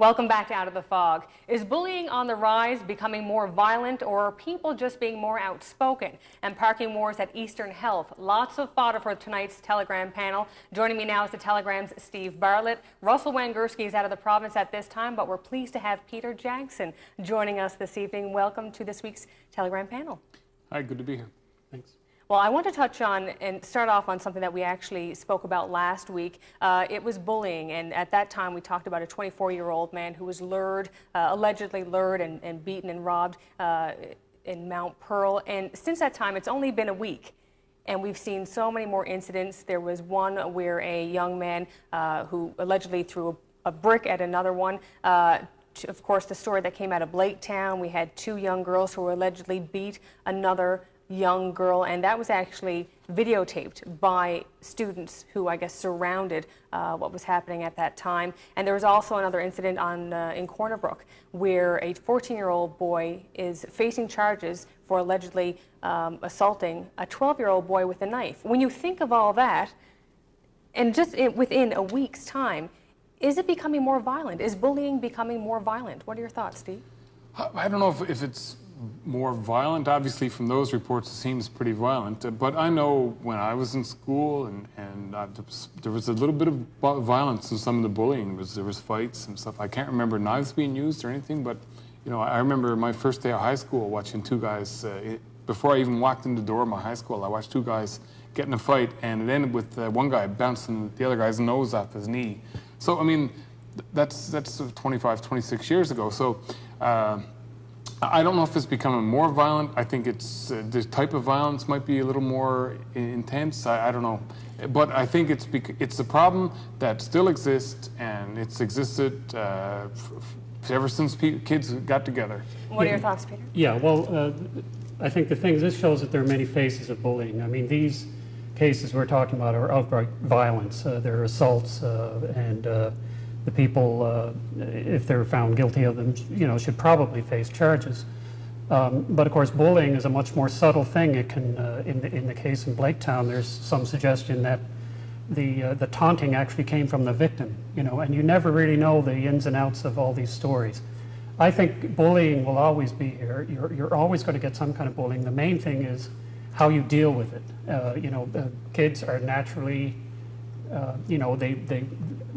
Welcome back to Out of the Fog. Is bullying on the rise, becoming more violent, or are people just being more outspoken? And parking wars at Eastern Health. Lots of fodder for tonight's Telegram panel. Joining me now is the Telegram's Steve Bartlett. Russell Wangerski is out of the province at this time, but we're pleased to have Peter Jackson joining us this evening. Welcome to this week's Telegram panel. Hi, good to be here. Thanks. Well, I want to touch on and start off on something that we actually spoke about last week. It was bullying, and at that time we talked about a 24-year-old man who was lured, allegedly lured and beaten and robbed in Mount Pearl. And since that time, it's only been a week, and we've seen so many more incidents. There was one where a young man who allegedly threw a brick at another one. Of course, the story that came out of Blaketown, we had two young girls who allegedly beat another young girl, and that was actually videotaped by students who, I guess, surrounded what was happening at that time. And there was also another incident in Corner Brook where a 14-year-old boy is facing charges for allegedly assaulting a 12-year-old boy with a knife. When you think of all that, and just within a week's time, is it becoming more violent? Is bullying becoming more violent? What are your thoughts, Steve? I don't know if it's more violent. Obviously, from those reports, it seems pretty violent. But I know when I was in school, and there was a little bit of violence in some of the bullying. There was fights and stuff. I can't remember knives being used or anything, but you know, I remember my first day of high school watching two guys. Before I even walked in the door of my high school, I watched two guys get in a fight, and it ended with one guy bouncing the other guy's nose off his knee. So I mean, that's 25, 26 years ago. So. I don't know if it's becoming more violent. I think it's the type of violence might be a little more intense. I don't know, but I think it's a problem that still exists, and it's existed ever since kids got together. What are your thoughts, Peter? Yeah, well, I think the thing this shows that there are many faces of bullying. I mean, these cases we're talking about are outright violence. There are assaults and. The people, if they're found guilty of them, you know, should probably face charges. But of course, bullying is a much more subtle thing. It can, in the case in Blaketown, there's some suggestion that the taunting actually came from the victim, you know, and you never really know the ins and outs of all these stories. I think bullying will always be here. You're always going to get some kind of bullying. The main thing is how you deal with it. You know, kids are naturally, you know, they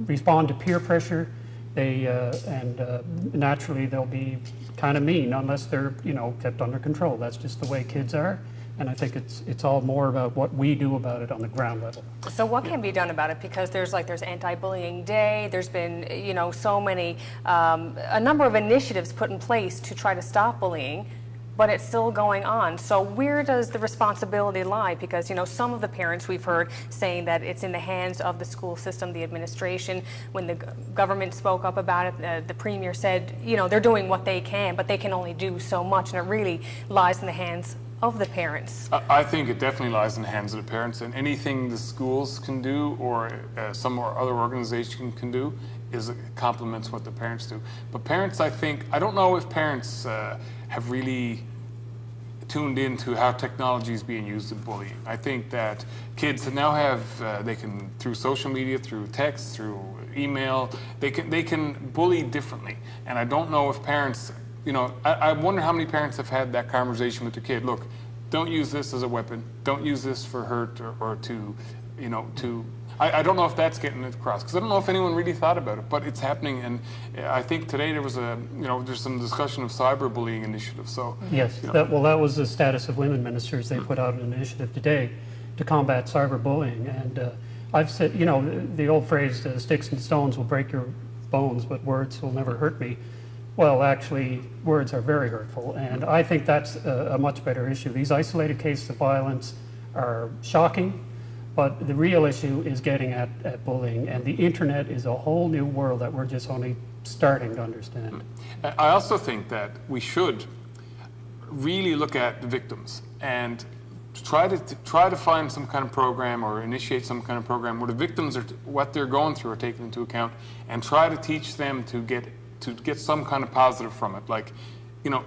respond to peer pressure, and naturally they'll be kind of mean unless they're, you know, kept under control. That's just the way kids are, and I think it's all more about what we do about it on the ground level. So what can be done about it? Because there's Anti-Bullying Day. There's been, you know, so many a number of initiatives put in place to try to stop bullying. But it's still going on. So where does the responsibility lie? Because, you know, some of the parents we've heard saying that it's in the hands of the school system, the administration. When the government spoke up about it, the premier said, you know, they're doing what they can, but they can only do so much, and it really lies in the hands of the parents. I think it definitely lies in the hands of the parents, and anything the schools can do or some or other organization can do is complements what the parents do. But parents, I don't know if parents have really tuned into how technology is being used in bullying. I think that kids now have, they can, through social media, through text, through email, they can bully differently. And I don't know if parents, you know, I wonder how many parents have had that conversation with their kid. Look, don't use this as a weapon. Don't use this for hurt or to, you know, to... I don't know if that's getting it across, because I don't know if anyone really thought about it, but it's happening. And I think today there was there's some discussion of cyberbullying initiatives. So yes, you know. that was the status of women ministers. They put out an initiative today to combat cyberbullying. And I've said, you know, the old phrase, sticks and stones will break your bones, but words will never hurt me. Well, actually, words are very hurtful, and I think that's a much better issue. These isolated cases of violence are shocking. But the real issue is getting at bullying, and the internet is a whole new world that we're just only starting to understand. I also think that we should really look at the victims and try to find some kind of program or initiate some kind of program where the victims are what they're going through are taken into account, and try to teach them to get some kind of positive from it. Like, you know,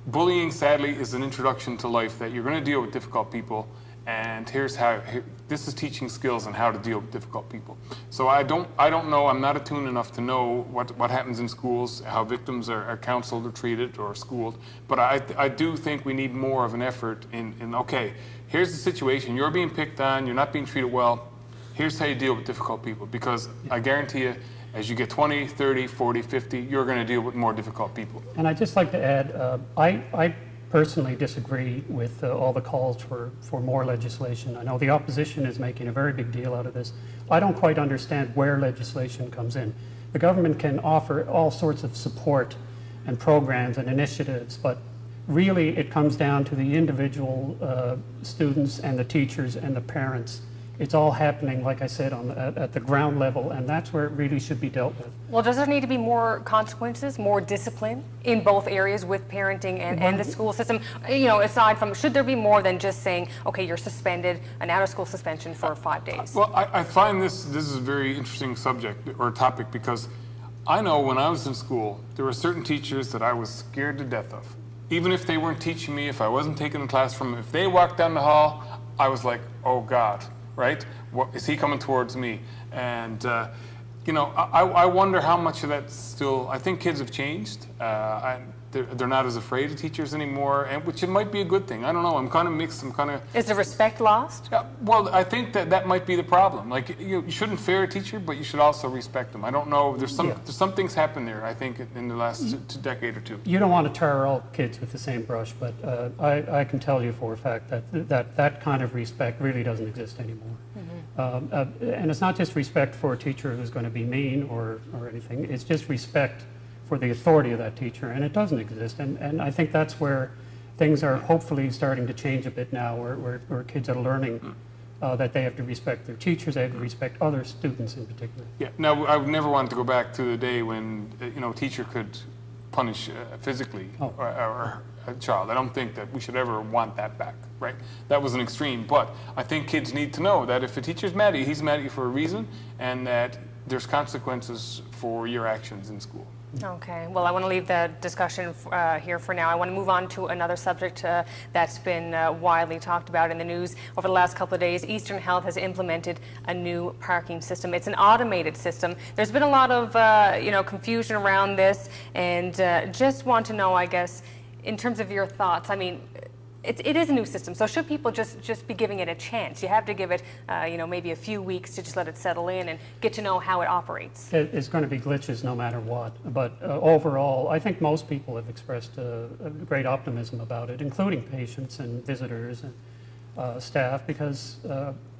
bullying sadly is an introduction to life, that you're going to deal with difficult people. and here's how, this is teaching skills on how to deal with difficult people. So I don't know, I'm not attuned enough to know what happens in schools, how victims are counseled or treated or schooled, but I do think we need more of an effort in okay, here's the situation, you're being picked on, you're not being treated well, here's how you deal with difficult people, because I guarantee you, as you get 20, 30, 40, 50, you're going to deal with more difficult people. And I'd just like to add, I personally disagree with all the calls for more legislation. I know the opposition is making a very big deal out of this. I don't quite understand where legislation comes in. The government can offer all sorts of support and programs and initiatives, but really it comes down to the individual students and the teachers and the parents. It's all happening, like I said, at the ground level, and that's where it really should be dealt with. Well, does there need to be more consequences, more discipline in both areas with parenting and the school system? You know, aside from, should there be more than just saying, okay, you're suspended, an out-of-school suspension for 5 days? Well, I find this is a very interesting subject or topic, because I know when I was in school, there were certain teachers that I was scared to death of. Even if they weren't teaching me, if I wasn't taking a class from them, if they walked down the hall, I was like, oh God. Right? What, is he coming towards me? And, you know, I wonder how much of that's still, I think kids have changed. They're not as afraid of teachers anymore, and which it might be a good thing. I don't know. I'm kind of mixed. Is the respect lost? Yeah, well, I think that might be the problem. Like, you shouldn't fear a teacher, but you should also respect them. I don't know. There's some things happen there, I think, in the last decade or two. You don't want to tar all kids with the same brush, but I can tell you for a fact that kind of respect really doesn't exist anymore. And it's not just respect for a teacher who's going to be mean or anything. It's just respect for the authority of that teacher, and it doesn't exist. And I think that's where things are hopefully starting to change a bit now, where kids are learning that they have to respect their teachers, they have to respect other students in particular. Yeah. Now, I would never want to go back to the day when you know, a teacher could punish physically or a child. I don't think that we should ever want that back, right? That was an extreme, but I think kids need to know that if a teacher's mad at you, he's mad at you for a reason, and that there's consequences for your actions in school. Okay, well, I want to leave the discussion here for now. I want to move on to another subject that's been widely talked about in the news over the last couple of days. Eastern Health has implemented a new parking system. It's an automated system. There's been a lot of you know, confusion around this, and just want to know, I guess, in terms of your thoughts. I mean, it is a new system, so should people just be giving it a chance? You have to give it, you know, maybe a few weeks to just let it settle in and get to know how it operates. It's going to be glitches no matter what, but overall, I think most people have expressed a great optimism about it, including patients and visitors and staff, because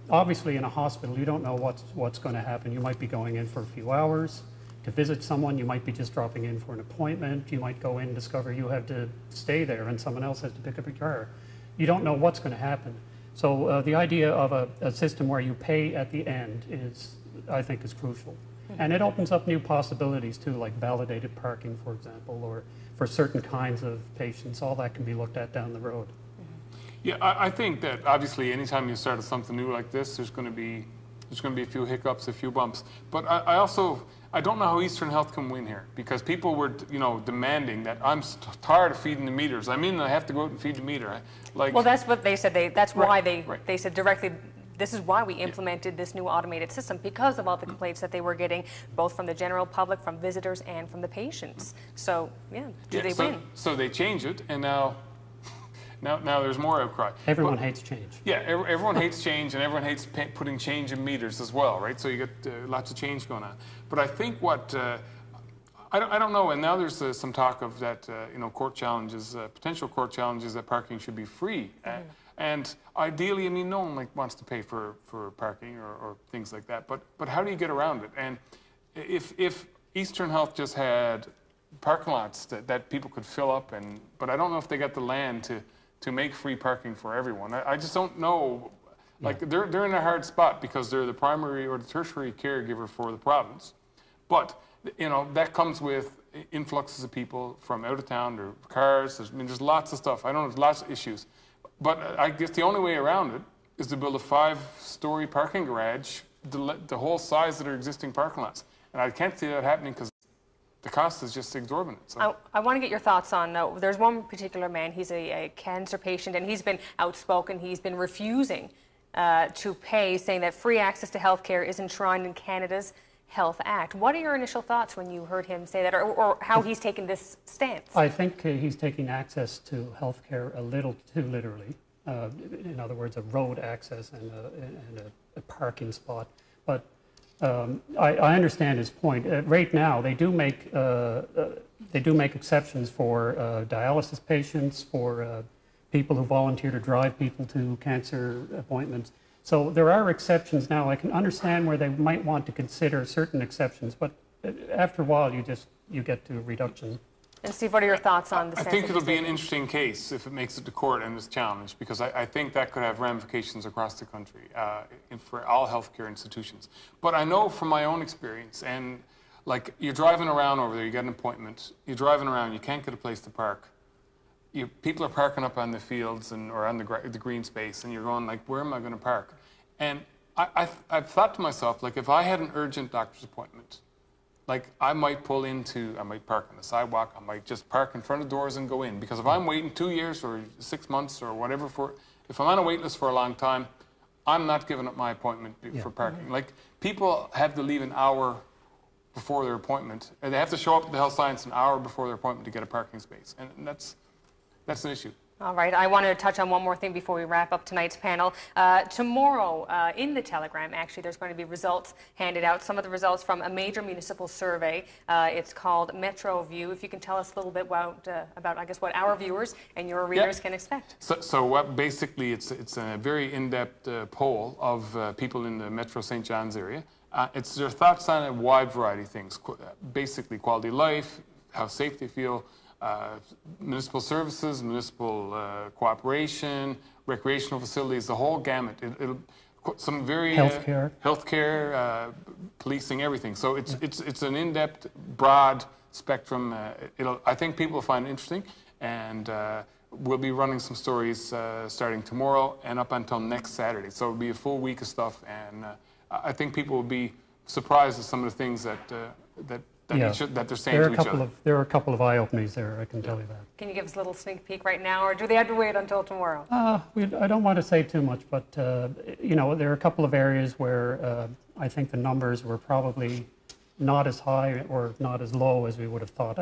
obviously in a hospital, you don't know what's going to happen. You might be going in for a few hours to visit someone, you might be just dropping in for an appointment, you might go in and discover you have to stay there and someone else has to pick up your car. You don't know what's going to happen. So the idea of a system where you pay at the end is, I think, is crucial. And it opens up new possibilities too, like validated parking, for example, or for certain kinds of patients. All that can be looked at down the road. Yeah, I think that obviously anytime you start something new like this, there's going to be a few hiccups, a few bumps. But I don't know how Eastern Health can win here, because people were, you know, demanding that I'm tired of feeding the meters. I mean, I have to go out and feed the meter. Like, well, that's what they said. That's why they said directly. This is why we implemented this new automated system, because of all the complaints that they were getting, both from the general public, from visitors, and from the patients. So, yeah, they win? So they changed it, and now there's more outcry. Everyone hates change. Yeah, everyone hates change, and everyone hates putting change in meters as well, right? So you get lots of change going on. But I think what I don't know, and now there's some talk of that you know, court challenges, potential court challenges that parking should be free. And ideally, I mean, no one wants to pay for parking or things like that. But how do you get around it? And if Eastern Health just had parking lots that people could fill up, but I don't know if they got the land to make free parking for everyone. I just don't know. Like, they're in a hard spot because they're the primary or the tertiary caregiver for the province. But, you know, that comes with influxes of people from out of town, or cars. There's lots of stuff. I don't know, there's lots of issues. But I guess the only way around it is to build a 5-story parking garage the whole size of their existing parking lots. And I can't see that happening because the cost is just exorbitant. So. I want to get your thoughts on, there's one particular man, he's a cancer patient, and he's been outspoken, he's been refusing to pay, saying that free access to health care is enshrined in Canada's Health Act. What are your initial thoughts when you heard him say that, or how he's taken this stance? I think he's taking access to health care a little too literally. In other words, a road access and a parking spot. But I understand his point. Right now, they do make exceptions for dialysis patients, for people who volunteer to drive people to cancer appointments. So there are exceptions now. I can understand where they might want to consider certain exceptions, but after a while, you get to a reduction. And Steve, what are your thoughts on this? I think it'll be an interesting case if it makes it to court and is challenged, because I think that could have ramifications across the country for all healthcare institutions. But I know from my own experience, and like you're driving around over there, you get an appointment, you're driving around, you can't get a place to park. People are parking up on the fields or on the green space, and you're going like, where am I going to park? And I've thought to myself, like if I had an urgent doctor's appointment, like I might park on the sidewalk, I might just park in front of doors and go in. Because if I'm waiting 2 years or 6 months or whatever if I'm on a wait list for a long time, I'm not giving up my appointment for parking. Like people have to leave an hour before their appointment, and they have to show up at the health science an hour before their appointment to get a parking space. And that's an issue. All right, I wanted to touch on one more thing before we wrap up tonight's panel. Tomorrow, in the Telegram, actually, there's going to be results handed out. Some of the results from a major municipal survey. It's called Metro View. If you can tell us a little bit about I guess, what our viewers and your readers can expect. So what basically, it's a very in-depth poll of people in the Metro St. John's area. It's their thoughts on a wide variety of things. Basically, quality of life, how safe they feel, municipal services, municipal cooperation, recreational facilities, the whole gamut. Some very healthcare, policing, everything. So it's an in-depth, broad spectrum. I think people will find it interesting, and we'll be running some stories starting tomorrow and up until next Saturday. So it'll be a full week of stuff, and I think people will be surprised at some of the things that they're saying to each other. There are a couple of eye-openings there, I can tell you that. Can you give us a little sneak peek right now, or do they have to wait until tomorrow? I don't want to say too much, but you know, there are a couple of areas where I think the numbers were probably not as high or not as low as we would have thought.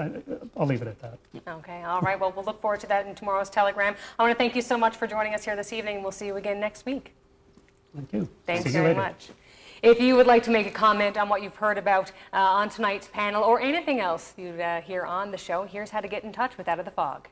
I'll leave it at that. Okay, all right. Well, we'll look forward to that in tomorrow's Telegram. I want to thank you so much for joining us here this evening. We'll see you again next week. Thank you. Thanks very much. If you would like to make a comment on what you've heard about on tonight's panel or anything else you'd hear on the show, here's how to get in touch with Out of the Fog.